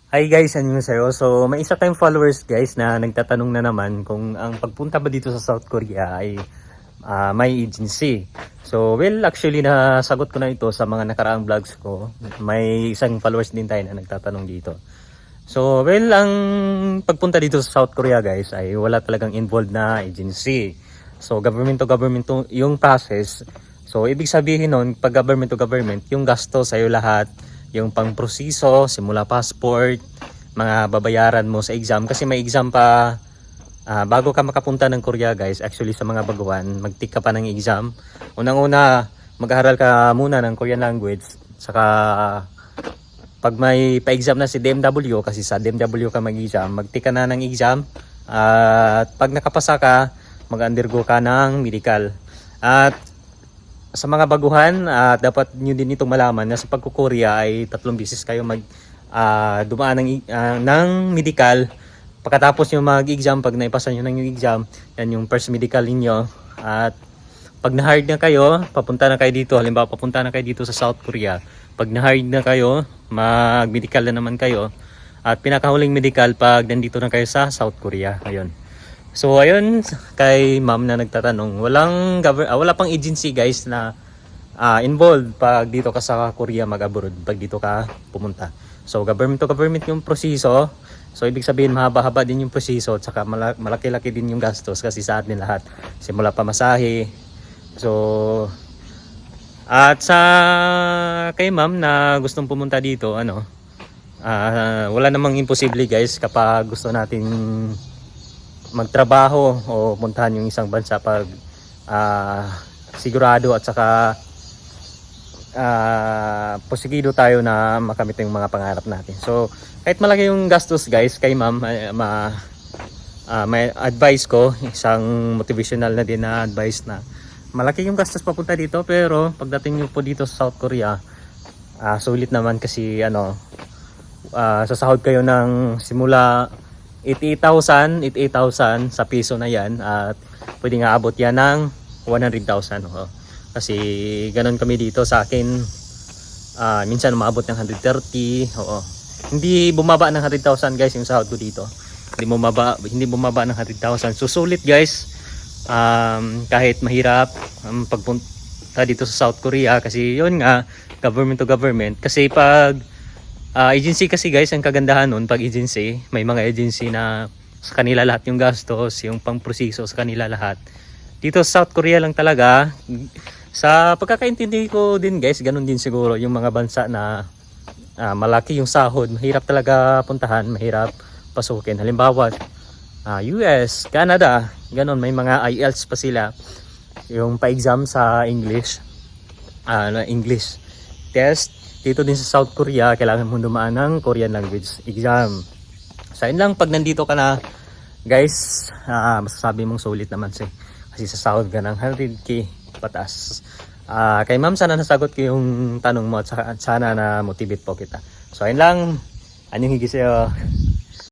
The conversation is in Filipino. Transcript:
Hi guys, annyeonghaseyo. So may isa tayong followers guys na nagtatanong na naman kung ang pagpunta ba dito sa South Korea ay may agency. So well, actually nasagot ko na ito sa mga nakaraang vlogs ko. May isang followers din tayo na nagtatanong dito. So well, ang pagpunta dito sa South Korea guys ay wala talagang involved na agency. So government to government yung process. So ibig sabihin nun, pag government to government, yung gasto sa'yo lahat, yung pang-proseso, simula passport, mga babayaran mo sa exam. Kasi may exam pa bago ka makapunta ng Korea guys. Actually sa mga baguhan, mag-take ka pa ng exam. Unang-una, mag-aaral ka muna ng Korean language. Saka pag may pa-exam na si DMW, kasi sa DMW ka mag-exam, mag-take ka na ng exam. At pag nakapasa ka, mag-undergo ka ng medical. At sa mga baguhan, dapat nyo din itong malaman na sa pagkukorea ay 3 beses kayo dumaan ng medical. Pagkatapos nyo mag-exam, pag naipasa nyo ng yung exam, yan yung first medical ninyo. At pag na-hired na kayo, papunta na kayo dito. Halimbawa, papunta na kayo dito sa South Korea. Pag na-hired na kayo, mag-medical na naman kayo. At pinakahuling medical pag nandito na kayo sa South Korea. Ayun. So ayun, kay ma'am na nagtatanong, wala pang agency guys na involved pag dito ka sa Korea mag-abroad, pag dito ka pumunta. So government to government yung proseso. So ibig sabihin mahaba-haba din yung proseso at saka malaki-laki din yung gastos kasi sa atin lahat. Simula pamasahe. So at sa kay ma'am na gustong pumunta dito, wala namang imposible guys kapag gusto nating magtrabaho o puntahan yung isang bansa pag sigurado at saka posigido tayo na makamit yung mga pangarap natin. So kahit malaki yung gastos guys, kay ma'am may advice ko, isang motivational na din na advice na malaki yung gastos papunta dito, pero pagdating nyo po dito sa South Korea, sulit naman kasi sasahod kayo ng simula 88,000 sa piso na yan, at pwede nga abot yan ng 100,000. Kasi ganun kami dito sa akin, minsan umabot ng 130. Hindi bumaba ng 100,000 guys yung sahod ko dito. Hindi bumaba ng 100,000. So sulit guys, kahit mahirap pagpunta dito sa South Korea, kasi yun nga, government to government. Kasi pag agency kasi guys, ang kagandahan nun pag agency, may mga agency na sa kanila lahat yung gastos, yung pang-proseso sa kanila lahat. Dito sa South Korea lang talaga, sa pagkakaintindi ko din guys, ganun din siguro yung mga bansa na malaki yung sahod, mahirap talaga puntahan, mahirap pasukin. Halimbawa, US, Canada, ganun, may mga IELTS pa sila, yung pa-exam sa English, English test. Dito din sa South Korea, kailangan mo dumaan ng Korean language exam. So yun lang, pag nandito ka na guys, masasabi mong sulit naman kasi sa sahod ka ng 100k patas. Kay ma'am, sana nasagot ko yung tanong mo at sana na motivate po kita. So yun lang, anyong higi sa'yo.